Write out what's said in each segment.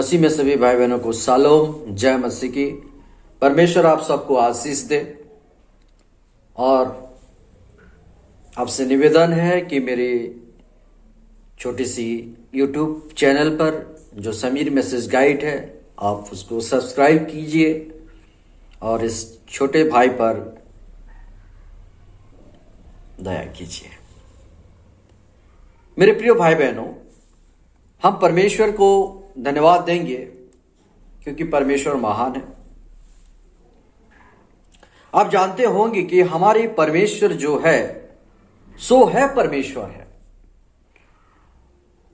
मसीह में सभी भाई बहनों को शालोम, जय मसीह की। परमेश्वर आप सबको आशीष दे। और आपसे निवेदन है कि मेरी छोटी सी यूट्यूब चैनल पर जो समीर मैसेज गाइड है, आप उसको सब्सक्राइब कीजिए और इस छोटे भाई पर दया कीजिए। मेरे प्रिय भाई बहनों, हम परमेश्वर को धन्यवाद देंगे क्योंकि परमेश्वर महान है। आप जानते होंगे कि हमारे परमेश्वर जो है सो है परमेश्वर है।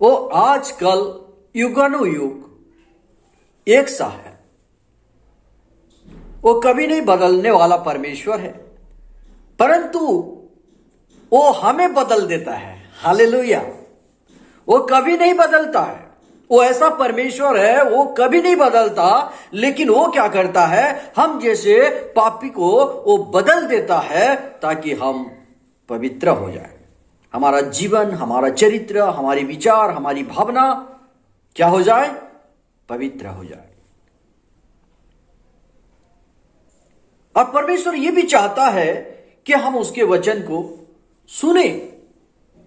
वो आजकल युगानुयुग एक सा है। वो कभी नहीं बदलने वाला परमेश्वर है, परंतु वो हमें बदल देता है। हालेलुया। वो कभी नहीं बदलता है। वो ऐसा परमेश्वर है, वो कभी नहीं बदलता। लेकिन वो क्या करता है, हम जैसे पापी को वो बदल देता है ताकि हम पवित्र हो जाए। हमारा जीवन, हमारा चरित्र, हमारी विचार, हमारी भावना क्या हो जाए, पवित्र हो जाए। और परमेश्वर ये भी चाहता है कि हम उसके वचन को सुने।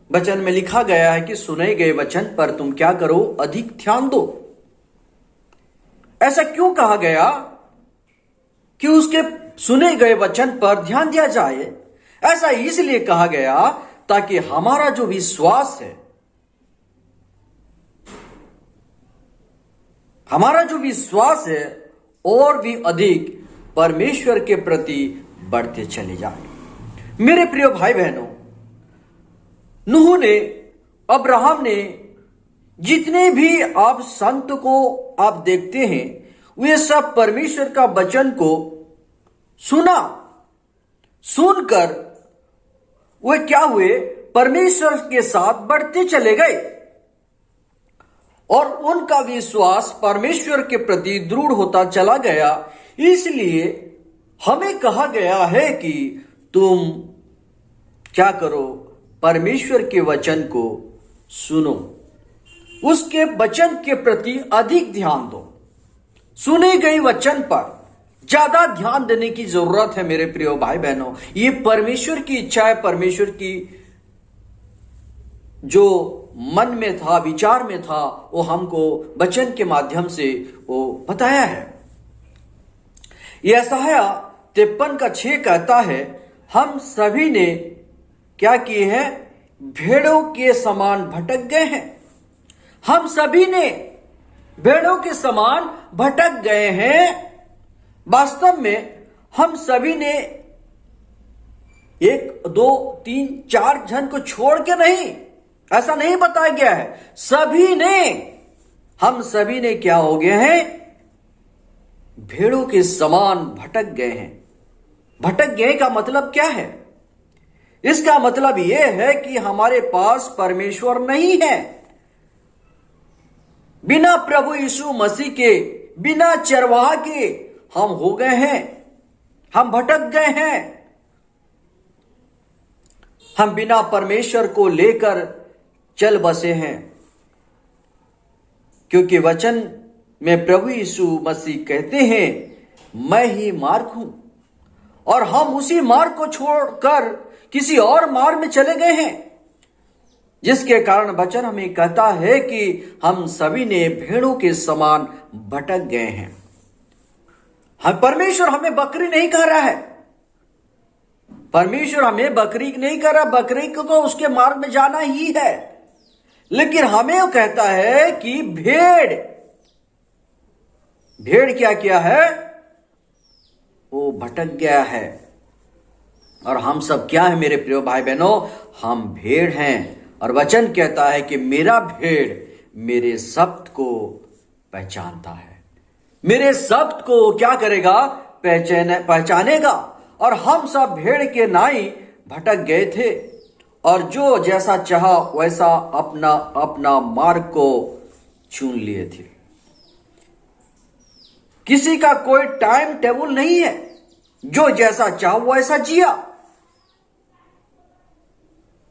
वचन में लिखा गया है कि सुने गए वचन पर तुम क्या करो, अधिक ध्यान दो। ऐसा क्यों कहा गया कि उसके सुने गए वचन पर ध्यान दिया जाए? ऐसा इसलिए कहा गया ताकि हमारा जो विश्वास है, हमारा जो विश्वास है और भी अधिक परमेश्वर के प्रति बढ़ते चले जाए। मेरे प्रिय भाई बहनों, नूह ने, अब्राहम ने, जितने भी आप संत को आप देखते हैं, वे सब परमेश्वर का वचन को सुना। सुनकर वे क्या हुए, परमेश्वर के साथ बढ़ते चले गए और उनका विश्वास परमेश्वर के प्रति दृढ़ होता चला गया। इसलिए हमें कहा गया है कि तुम क्या करो, परमेश्वर के वचन को सुनो, उसके वचन के प्रति अधिक ध्यान दो। सुने गए वचन पर ज्यादा ध्यान देने की जरूरत है। मेरे प्रिय भाई बहनों, ये परमेश्वर की इच्छा है। परमेश्वर की जो मन में था, विचार में था, वो हमको वचन के माध्यम से वो बताया है। यशायाह 53:6 कहता है, हम सभी ने क्या किए हैं, भेड़ों के समान भटक गए हैं। हम सभी ने भेड़ों के समान भटक गए हैं। वास्तव में हम सभी ने 1, 2, 3, 4 जन को छोड़ के नहीं, ऐसा नहीं बताया गया है। सभी ने, हम सभी ने क्या हो गए हैं, भेड़ों के समान भटक गए हैं। भटक गए का मतलब क्या है? इसका मतलब यह है कि हमारे पास परमेश्वर नहीं है। बिना प्रभु यीशु मसीह के, बिना चरवाहा के हम हो गए हैं, हम भटक गए हैं। हम बिना परमेश्वर को लेकर चल बसे हैं, क्योंकि वचन में प्रभु यीशु मसीह कहते हैं, मैं ही मार्ग हूं। और हम उसी मार्ग को छोड़कर किसी और मार्ग में चले गए हैं, जिसके कारण वचन हमें कहता है कि हम सभी ने भेड़ों के समान भटक गए हैं। हम, परमेश्वर हमें बकरी नहीं कह रहा है। परमेश्वर हमें बकरी नहीं कह रहा। बकरी को तो उसके मार्ग में जाना ही है, लेकिन हमें वो कहता है कि भेड़ क्या किया है, वो भटक गया है। और हम सब क्या है मेरे प्रिय भाई बहनों, हम भेड़ हैं। और वचन कहता है कि मेरा भेड़ मेरे शब्द को पहचानता है। मेरे शब्द को क्या करेगा, पहचानेगा। और हम सब भेड़ के नाई भटक गए थे, और जो जैसा चाहा वैसा अपना अपना मार्ग को चुन लिए थे। किसी का कोई टाइम टेबल नहीं है, जो जैसा चाहा वैसा जिया।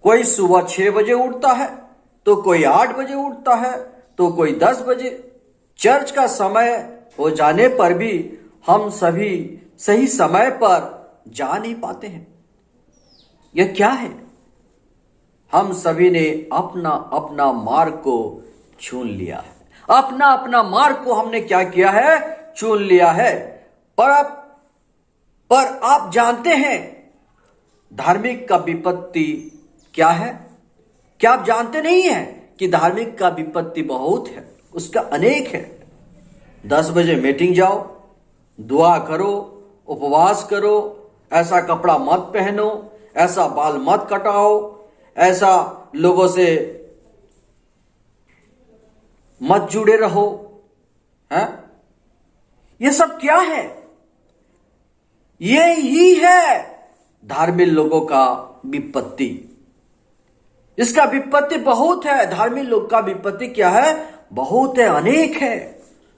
कोई सुबह 6 बजे उठता है, तो कोई 8 बजे उठता है, तो कोई 10 बजे, चर्च का समय हो जाने पर भी हम सभी सही समय पर जा नहीं पाते हैं। यह क्या है? हम सभी ने अपना अपना मार्ग को चुन लिया है। अपना अपना मार्ग को हमने क्या किया है? चुन लिया है। पर आप जानते हैं धार्मिक का विपत्ति क्या है? क्या आप जानते नहीं हैं कि धार्मिक का विपत्ति बहुत है, उसका अनेक है। 10 बजे मीटिंग जाओ, दुआ करो, उपवास करो, ऐसा कपड़ा मत पहनो, ऐसा बाल मत कटाओ, ऐसा लोगों से मत जुड़े रहो, है? ये सब क्या है? ये ही है धार्मिक लोगों का विपत्ति। इसका विपत्ति बहुत है। धार्मिक लोग का विपत्ति क्या है? बहुत है, अनेक है।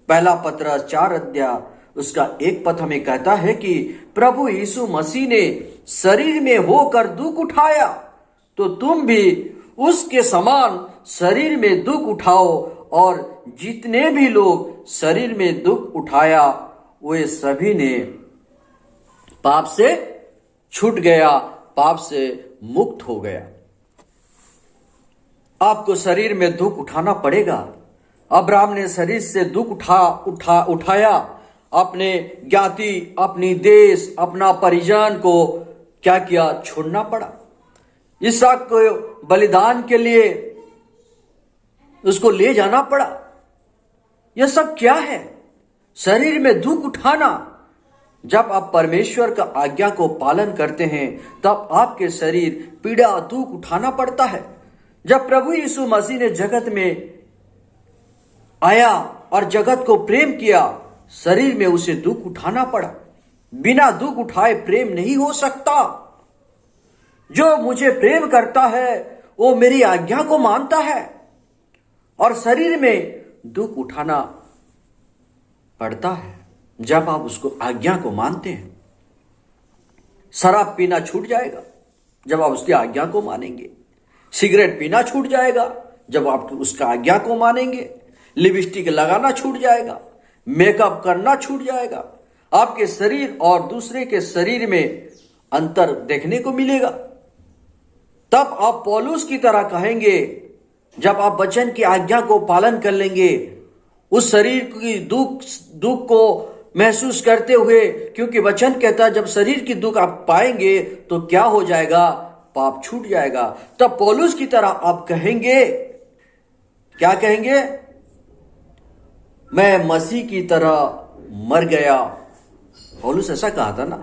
पहला पत्रस 4 अध्याय उसका 1 पद हमें कहता है कि प्रभु यीशु मसीह ने शरीर में होकर दुख उठाया, तो तुम भी उसके समान शरीर में दुख उठाओ। और जितने भी लोग शरीर में दुख उठाया वे सभी ने पाप से छूट गया, पाप से मुक्त हो गया। आपको शरीर में दुख उठाना पड़ेगा। अब्राहम ने शरीर से दुख उठाया, अपने ज्ञाति, अपनी देश, अपना परिजन को क्या किया? छोड़ना पड़ा। इसहाक को बलिदान के लिए उसको ले जाना पड़ा। यह सब क्या है? शरीर में दुख उठाना। जब आप परमेश्वर का आज्ञा को पालन करते हैं तब आपके शरीर पीड़ा, दुख उठाना पड़ता है। जब प्रभु यीशु मसीह ने जगत में आया और जगत को प्रेम किया, शरीर में उसे दुख उठाना पड़ा। बिना दुख उठाए प्रेम नहीं हो सकता। जो मुझे प्रेम करता है वो मेरी आज्ञा को मानता है, और शरीर में दुख उठाना पड़ता है जब आप उसको आज्ञा को मानते हैं। शराब पीना छूट जाएगा जब आप उसकी आज्ञा को मानेंगे। सिगरेट पीना छूट जाएगा जब आप उसका आज्ञा को मानेंगे। लिपस्टिक लगाना छूट जाएगा, मेकअप करना छूट जाएगा। आपके शरीर और दूसरे के शरीर में अंतर देखने को मिलेगा। तब आप पौलुस की तरह कहेंगे, जब आप वचन की आज्ञा को पालन कर लेंगे, उस शरीर की दुख को महसूस करते हुए, क्योंकि वचन कहता है जब शरीर की दुख आप पाएंगे तो क्या हो जाएगा? पाप छूट जाएगा। तब पौलुस की तरह आप कहेंगे, क्या कहेंगे? मैं मसीह की तरह मर गया। पौलुस ऐसा कहा था ना।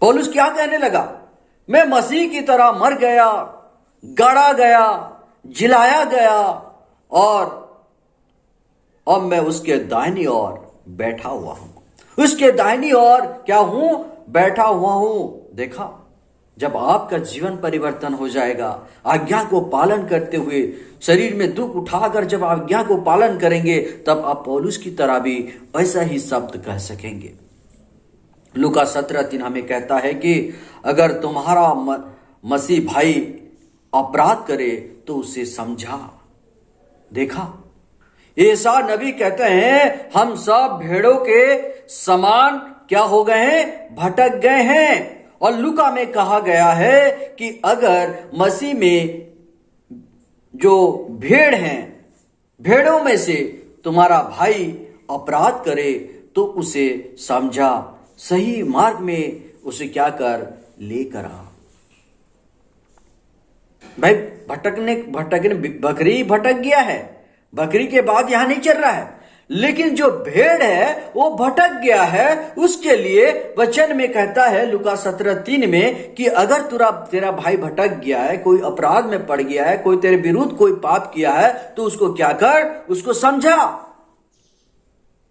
पौलुस क्या कहने लगा? मैं मसीह की तरह मर गया, गाड़ा गया, जिलाया गया, और अब मैं उसके दाहिनी ओर बैठा हुआ हूं। उसके दाहिनी ओर क्या हूं? बैठा हुआ हूं। देखा, जब आपका जीवन परिवर्तन हो जाएगा, आज्ञा को पालन करते हुए, शरीर में दुख उठाकर जब आज्ञा को पालन करेंगे, तब आप पौलुस की तरह भी वैसा ही शब्द कह सकेंगे। लूका 17:3 हमें कहता है कि अगर तुम्हारा मसीह भाई अपराध करे तो उसे समझा। देखा, यशायाह नबी कहते हैं हम सब भेड़ों के समान क्या हो गए हैं? भटक गए हैं। और लूका में कहा गया है कि अगर मसीह में जो भेड़ हैं, भेड़ों में से तुम्हारा भाई अपराध करे तो उसे समझा, सही मार्ग में उसे क्या कर? लेकर आ। भाई भटकने बकरी भटक गया है, बकरी के बाद यहां नहीं चल रहा है, लेकिन जो भेड़ है वो भटक गया है। उसके लिए वचन में कहता है लूका 17:3 में कि अगर तेरा भाई भटक गया है, कोई अपराध में पड़ गया है, कोई तेरे विरुद्ध कोई पाप किया है, तो उसको क्या कर? उसको समझा।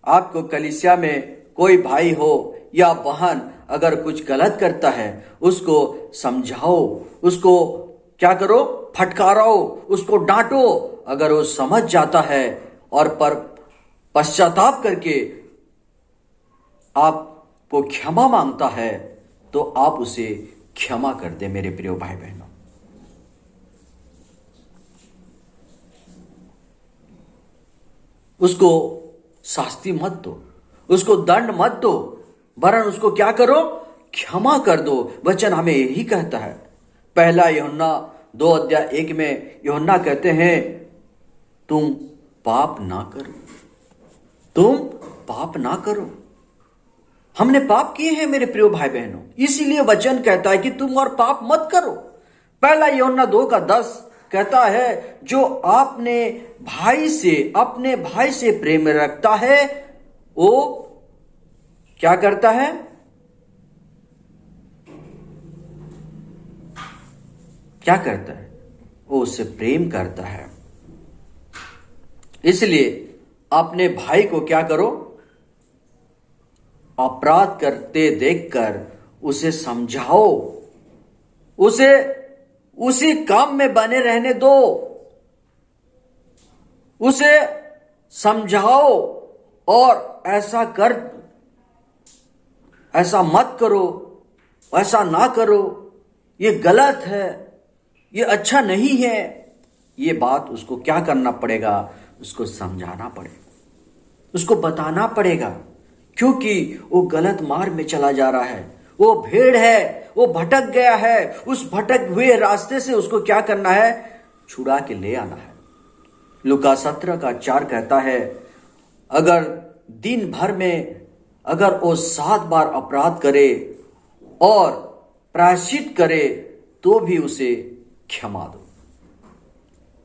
आपको कलीसिया में कोई भाई हो या बहन अगर कुछ गलत करता है, उसको समझाओ, उसको क्या करो? फटकारो, उसको डांटो। अगर वो समझ जाता है और पर पश्चाताप करके आपको क्षमा मांगता है, तो आप उसे क्षमा कर दे। मेरे प्रिय भाई बहनों, उसको शास्ति मत दो, उसको दंड मत दो, वरन उसको क्या करो, क्षमा कर दो। वचन हमें यही कहता है। पहला यूहन्ना 2:1 में यूहन्ना कहते हैं, तुम पाप ना करो, तुम पाप ना करो। हमने पाप किए हैं मेरे प्रिय भाई बहनों, इसीलिए वचन कहता है कि तुम और पाप मत करो। पहला यूहन्ना 2:10 कहता है, जो अपने भाई से प्रेम रखता है वो क्या करता है, क्या करता है, वो उससे प्रेम करता है। इसलिए अपने भाई को क्या करो, अपराध करते देखकर उसे समझाओ, उसे उसी काम में बने रहने दो, उसे समझाओ और ऐसा मत करो, ऐसा ना करो, ये गलत है, ये अच्छा नहीं है। ये बात उसको क्या करना पड़ेगा, उसको समझाना पड़ेगा, उसको बताना पड़ेगा, क्योंकि वो गलत मार्ग में चला जा रहा है, वो भेड़ है, वो भटक गया है। उस भटक हुए रास्ते से उसको क्या करना है, छुड़ा के ले आना है। लूका 17:4 कहता है, अगर दिन भर में अगर वो 7 बार अपराध करे और प्रायश्चित करे तो भी उसे क्षमा दो।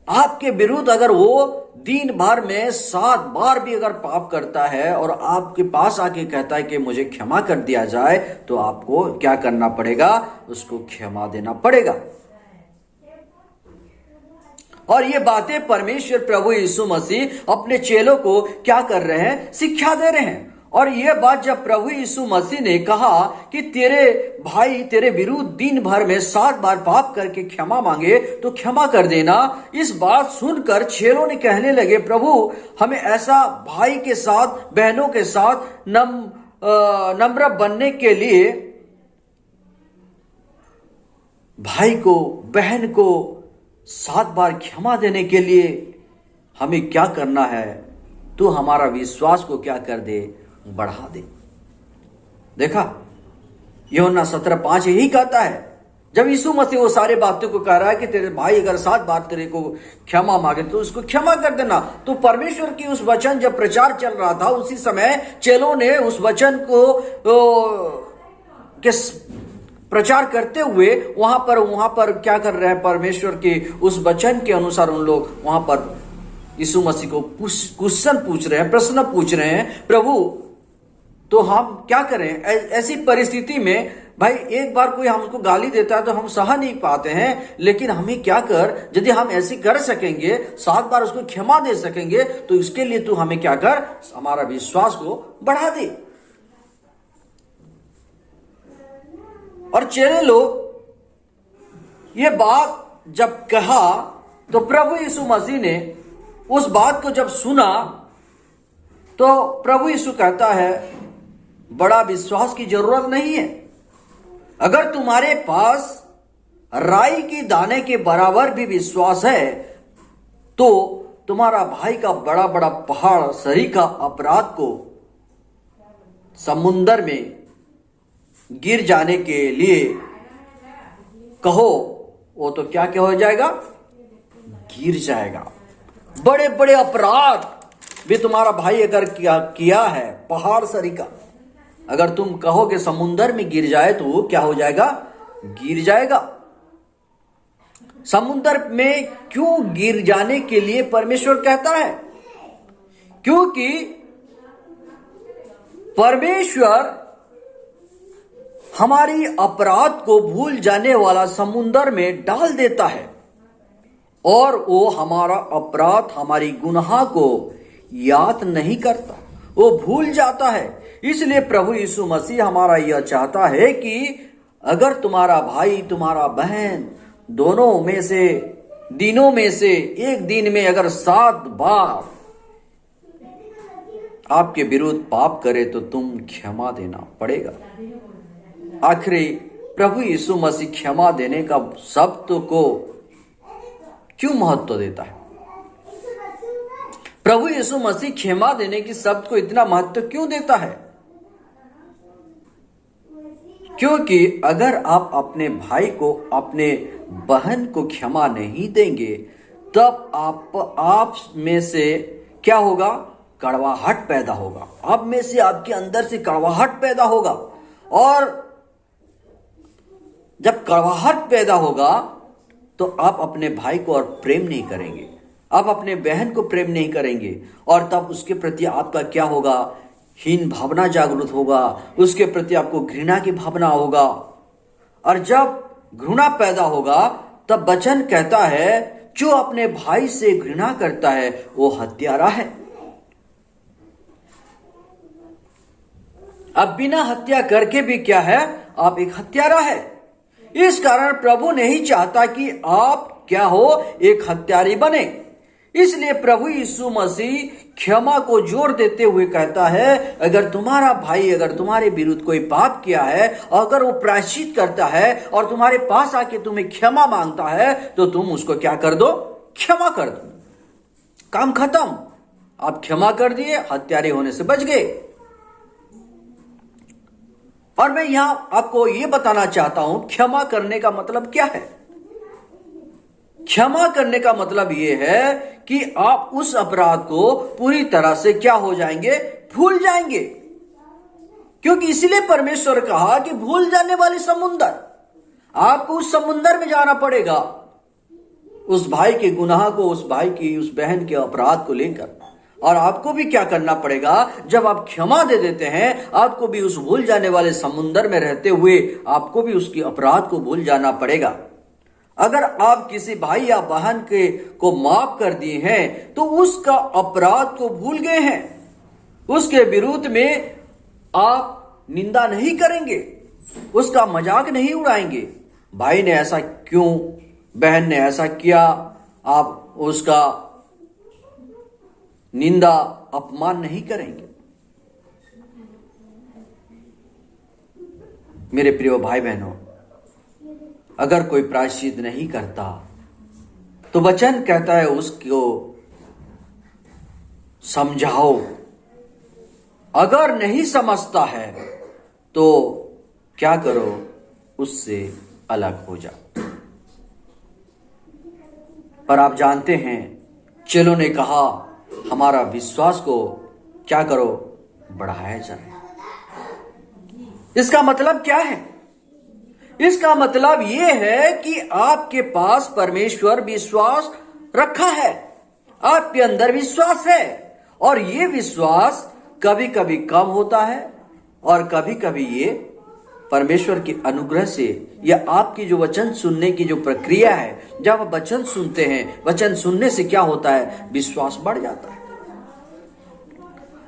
आपके विरुद्ध अगर वो दिन भर में 7 बार भी अगर पाप करता है और आपके पास आके कहता है कि मुझे क्षमा कर दिया जाए, तो आपको क्या करना पड़ेगा, उसको क्षमा देना पड़ेगा। और ये बातें परमेश्वर प्रभु यीशु मसीह अपने चेलों को क्या कर रहे हैं, शिक्षा दे रहे हैं। और यह बात जब प्रभु यीशु मसीह ने कहा कि तेरे भाई तेरे विरुद्ध दिन भर में 7 बार पाप करके क्षमा मांगे तो क्षमा कर देना, इस बात सुनकर चेलों ने कहने लगे, प्रभु हमें ऐसा भाई के साथ, बहनों के साथ नम्र बनने के लिए, भाई को बहन को 7 बार क्षमा देने के लिए हमें क्या करना है, तू हमारा विश्वास को क्या कर दे, बढ़ा दे। देखा, यूहन्ना 17:5 यही कहता है। जब यीशु मसीह वो सारे बातों को कह रहा है कि तेरे भाई अगर 7 बार तेरे को क्षमा मांगे तो उसको क्षमा कर देना, तो परमेश्वर की उस वचन जब प्रचार चल रहा था, उसी समय चेलों ने उस वचन को प्रचार करते हुए वहां पर क्या कर रहे हैं, परमेश्वर के उस वचन के अनुसार उन लोग वहां पर यीशु मसीह को क्वेश्चन पूछ रहे हैं, प्रश्न पूछ रहे हैं, प्रभु तो हम क्या करें ऐसी परिस्थिति में। भाई एक बार कोई हमको गाली देता है तो हम सह नहीं पाते हैं, लेकिन हमें क्या कर, यदि हम ऐसे कर सकेंगे, 7 बार उसको क्षमा दे सकेंगे, तो इसके लिए तू हमें क्या कर, हमारा विश्वास को बढ़ा दे। और चेले लोग ये बात जब कहा तो प्रभु यीशु मसीह ने उस बात को जब सुना तो प्रभु यीशु कहता है, बड़ा विश्वास की जरूरत नहीं है। अगर तुम्हारे पास राई की दाने के बराबर भी विश्वास है तो तुम्हारा भाई का बड़ा बड़ा पहाड़ सरी का अपराध को समुंदर में गिर जाने के लिए कहो, वो तो क्या क्या हो जाएगा, गिर जाएगा। बड़े बड़े अपराध भी तुम्हारा भाई अगर किया है, पहाड़ सरी का, अगर तुम कहो कि समुंदर में गिर जाए तो वो क्या हो जाएगा, गिर जाएगा। समुंदर में क्यों गिर जाने के लिए परमेश्वर कहता है, क्योंकि परमेश्वर हमारी अपराध को भूल जाने वाला समुंदर में डाल देता है और वो हमारा अपराध, हमारी गुनाह को याद नहीं करता, वो भूल जाता है। इसलिए प्रभु यीशु मसीह हमारा यह चाहता है कि अगर तुम्हारा भाई तुम्हारा बहन दोनों में से, दिनों में से एक दिन में अगर 7 बार आपके विरुद्ध पाप करे तो तुम क्षमा देना पड़ेगा। आखिरी प्रभु यीशु मसीह क्षमा देने का शब्द को क्यों महत्व देता है? प्रभु यीशु मसीह क्षमा देने की शब्द को इतना महत्व क्यों देता है? क्योंकि अगर आप अपने भाई को, अपने बहन को क्षमा नहीं देंगे, तब आप में से क्या होगा? कड़वाहट पैदा होगा। आप में से, आपके अंदर से कड़वाहट पैदा होगा, और जब कड़वाहट पैदा होगा तो आप अपने भाई को और प्रेम नहीं करेंगे, आप अपने बहन को प्रेम नहीं करेंगे, और तब उसके प्रति आपका क्या होगा? हीन भावना जागृत होगा, उसके प्रति आपको घृणा की भावना होगा। और जब घृणा पैदा होगा तब वचन कहता है जो अपने भाई से घृणा करता है वो हत्यारा है। अब बिना हत्या करके भी क्या है? आप एक हत्यारा है। इस कारण प्रभु नहीं चाहता कि आप क्या हो? एक हत्यारी बने। इसलिए प्रभु यीशु मसीह क्षमा को जोर देते हुए कहता है, अगर तुम्हारा भाई अगर तुम्हारे विरुद्ध कोई पाप किया है, अगर वो प्रायश्चित करता है और तुम्हारे पास आके तुम्हें क्षमा मांगता है, तो तुम उसको क्या कर दो? क्षमा कर दो। काम खत्म। आप क्षमा कर दिए, हत्यारे होने से बच गए। और मैं यहां आपको यह बताना चाहता हूं, क्षमा करने का मतलब क्या है? क्षमा करने का मतलब यह है कि आप उस अपराध को पूरी तरह से क्या हो जाएंगे? भूल जाएंगे। क्योंकि इसलिए परमेश्वर कहा कि भूल जाने वाले समुंदर, आपको उस समुंदर में जाना पड़ेगा, उस भाई के गुनाह को, उस भाई की, उस बहन के अपराध को लेकर। और आपको भी क्या करना पड़ेगा? जब आप क्षमा दे देते हैं, आपको भी उस भूल जाने वाले समुंदर में रहते हुए आपको भी उसकी अपराध को भूल जाना पड़ेगा। अगर आप किसी भाई या बहन को माफ कर दिए हैं तो उसका अपराध को भूल गए हैं, उसके विरुद्ध में आप निंदा नहीं करेंगे, उसका मजाक नहीं उड़ाएंगे। भाई ने ऐसा क्यों, बहन ने ऐसा किया, आप उसका निंदा, अपमान नहीं करेंगे। मेरे प्रिय भाई बहनों, अगर कोई प्रायश्चित नहीं करता तो वचन कहता है उसको समझाओ। अगर नहीं समझता है तो क्या करो? उससे अलग हो जाओ। पर आप जानते हैं, चेलों ने कहा हमारा विश्वास को क्या करो? बढ़ाया जाए। इसका मतलब क्या है? इसका मतलब यह है कि आपके पास परमेश्वर विश्वास रखा है, आपके अंदर विश्वास है, और यह विश्वास कभी कभी कम होता है और कभी कभी ये परमेश्वर के अनुग्रह से, या आपकी जो वचन सुनने की जो प्रक्रिया है, जब आप वचन सुनते हैं, वचन सुनने से क्या होता है? विश्वास बढ़ जाता है।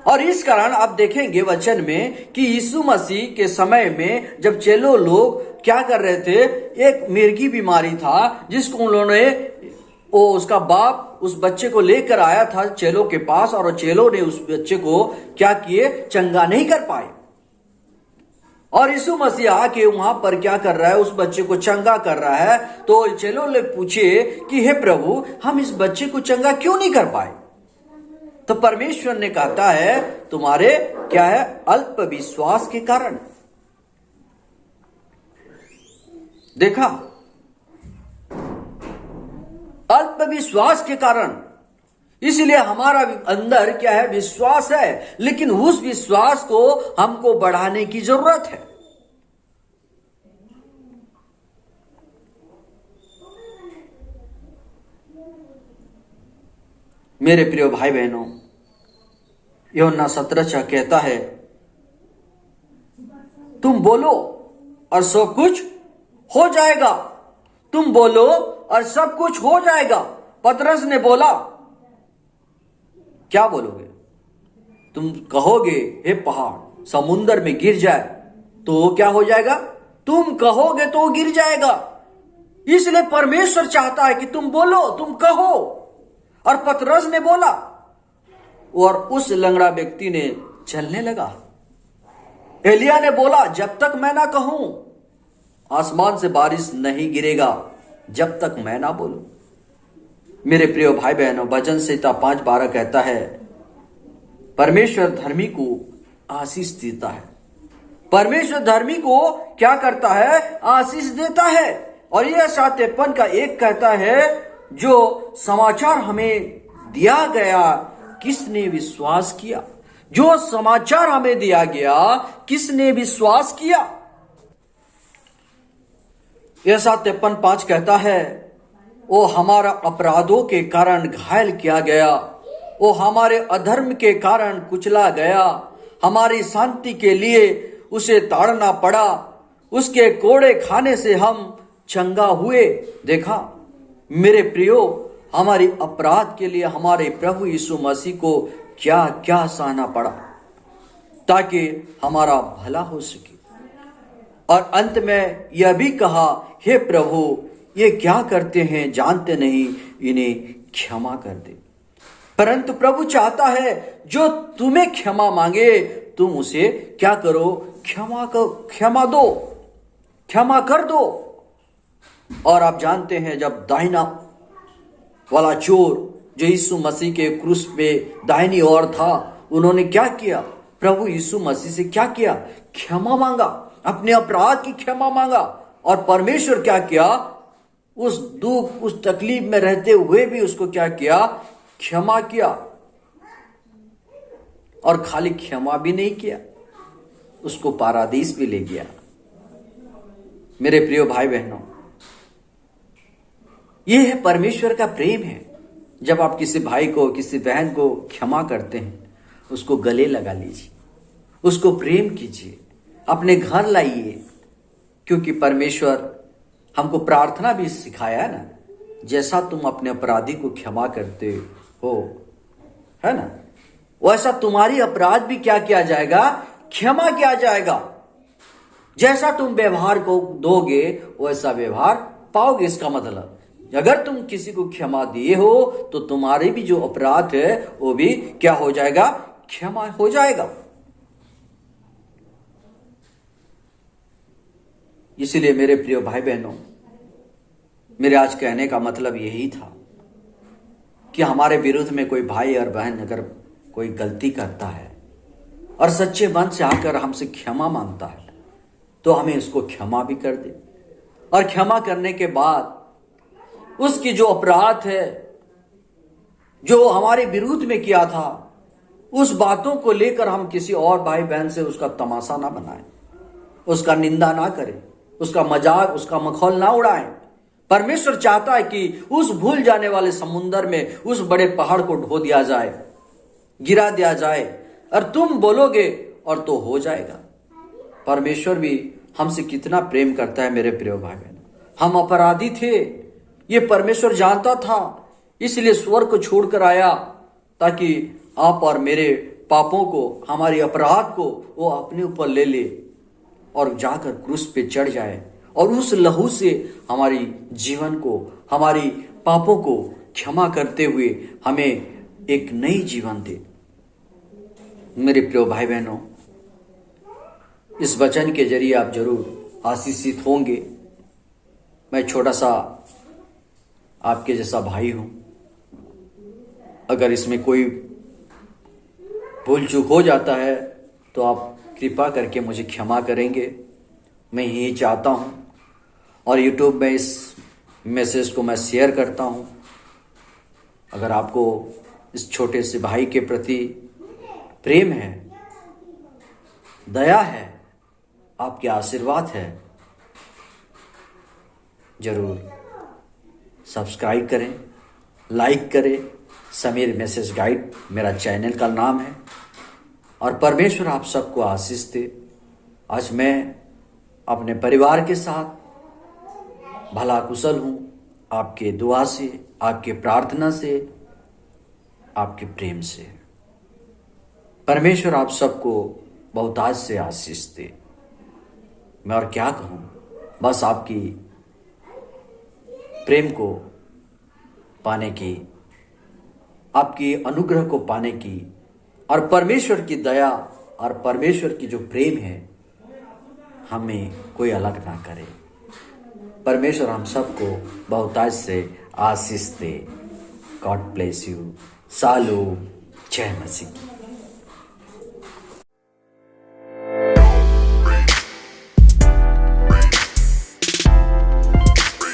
और इस कारण आप देखेंगे वचन में कि यीशु मसीह के समय में जब चेलो लोग क्या कर रहे थे, एक मिर्गी बीमारी था जिसको उन्होंने, उसका बाप उस बच्चे को लेकर आया था चेलों के पास, और चेलों ने उस बच्चे को क्या किए? चंगा नहीं कर पाए। और यीशु मसीह आके वहां पर क्या कर रहा है? उस बच्चे को चंगा कर रहा है। तो चेलों ने पूछे कि हे प्रभु, हम इस बच्चे को चंगा क्यों नहीं कर पाए? तो परमेश्वर ने कहता है तुम्हारे क्या है? अल्प विश्वास के कारण। देखा, अल्प विश्वास के कारण। इसलिए हमारा अंदर क्या है? विश्वास है, लेकिन उस विश्वास को हमको बढ़ाने की जरूरत है। मेरे प्रिय भाई बहनों, यूहन्ना 17 कहता है तुम बोलो और सब कुछ हो जाएगा। तुम बोलो और सब कुछ हो जाएगा। पतरस ने बोला, क्या बोलोगे? तुम कहोगे हे पहाड़ समुद्र में गिर जाए तो क्या हो जाएगा? तुम कहोगे तो गिर जाएगा। इसलिए परमेश्वर चाहता है कि तुम बोलो, तुम कहो। और पतरस ने बोला और उस लंगड़ा व्यक्ति ने चलने लगा। एलिया ने बोला, जब तक मैं ना कहूं आसमान से बारिश नहीं गिरेगा, जब तक मैं ना बोलूं। मेरे प्रिय भाई बहनों, भजन संहिता 5:12 कहता है, परमेश्वर धर्मी को आशीष देता है। परमेश्वर धर्मी को क्या करता है? आशीष देता है। और यह 7:53 का 1 कहता है, जो समाचार हमें दिया गया किसने विश्वास किया? जो समाचार हमें दिया गया किसने विश्वास किया? यह 7:53 कहता है, वो हमारा अपराधों के कारण घायल किया गया, वो हमारे अधर्म के कारण कुचला गया, हमारी शांति के लिए उसे ताड़ना पड़ा, उसके कोड़े खाने से हम चंगा हुए। देखा मेरे प्रियो, हमारी अपराध के लिए हमारे प्रभु यीशु मसीह को क्या क्या सहना पड़ा ताकि हमारा भला हो सके। और अंत में यह भी कहा, हे प्रभु, ये क्या करते हैं, जानते नहीं, इन्हें क्षमा कर दे। परंतु प्रभु चाहता है जो तुम्हें क्षमा मांगे तुम उसे क्या करो? क्षमा दो, क्षमा कर दो। और आप जानते हैं, जब दाहिना वाला चोर जो यीशु मसीह के क्रूस पे दाहिनी ओर था, उन्होंने क्या किया? प्रभु यीशु मसीह से क्या किया? क्षमा मांगा, अपने अपराध की क्षमा मांगा। और परमेश्वर क्या किया? उस दुख, उस तकलीफ में रहते हुए भी उसको क्या किया? क्षमा किया। और खाली क्षमा भी नहीं किया, उसको पारादीस भी ले गया। मेरे प्रिय भाई बहनों, यह है परमेश्वर का प्रेम है। जब आप किसी भाई को, किसी बहन को क्षमा करते हैं, उसको गले लगा लीजिए, उसको प्रेम कीजिए, अपने घर लाइए। क्योंकि परमेश्वर हमको प्रार्थना भी सिखाया है ना, जैसा तुम अपने अपराधी को क्षमा करते हो, है ना, वैसा तुम्हारी अपराध भी क्या किया जाएगा? क्षमा किया जाएगा। जैसा तुम व्यवहार को दोगे वैसा व्यवहार पाओगे। इसका मतलब अगर तुम किसी को क्षमा दिए हो तो तुम्हारे भी जो अपराध है वो भी क्या हो जाएगा? क्षमा हो जाएगा। इसलिए मेरे प्रिय भाई बहनों, मेरे आज कहने का मतलब यही था कि हमारे विरुद्ध में कोई भाई और बहन अगर कोई गलती करता है और सच्चे मन से आकर हमसे क्षमा मांगता है तो हमें उसको क्षमा भी कर दे। और क्षमा करने के बाद उसकी जो अपराध है, जो हमारे विरुद्ध में किया था, उस बातों को लेकर हम किसी और भाई बहन से उसका तमाशा ना बनाएं, उसका निंदा ना करें, उसका मजाक, उसका मखौल ना उड़ाएं। परमेश्वर चाहता है कि उस भूल जाने वाले समुंदर में उस बड़े पहाड़ को ढो दिया जाए, गिरा दिया जाए, और तुम बोलोगे और तो हो जाएगा। परमेश्वर भी हमसे कितना प्रेम करता है मेरे प्रिय भाई बहन। हम अपराधी थे, ये परमेश्वर जानता था, इसलिए स्वर्ग को छोड़कर आया ताकि आप और मेरे पापों को, हमारी अपराध को वो अपने ऊपर ले ले और जाकर क्रूस पे चढ़ जाए और उस लहू से हमारी जीवन को, हमारी पापों को क्षमा करते हुए हमें एक नई जीवन दे। मेरे प्रिय भाई बहनों, इस वचन के जरिए आप जरूर आशीषित होंगे। मैं छोटा सा आपके जैसा भाई हूं। अगर इसमें कोई भूल चूक हो जाता है तो आप कृपा करके मुझे क्षमा करेंगे, मैं यही चाहता हूं। और यूट्यूब में इस मैसेज को मैं शेयर करता हूं। अगर आपको इस छोटे से भाई के प्रति प्रेम है, दया है, आपके आशीर्वाद है, जरूर सब्सक्राइब करें, लाइक करें। समीर मैसेज गाइड मेरा चैनल का नाम है। और परमेश्वर आप सबको आशीष दे। आज मैं अपने परिवार के साथ भला कुशल हूं, आपके दुआ से, आपके प्रार्थना से, आपके प्रेम से। परमेश्वर आप सबको बहुतायत से आशीष दे। मैं और क्या कहूं, बस आपकी प्रेम को पाने की, आपकी अनुग्रह को पाने की, और परमेश्वर की दया और परमेश्वर की जो प्रेम है हमें कोई अलग ना करे। परमेश्वर हम सबको बहुतायत से आशीष दे। God bless you. सालो जय मसीह की।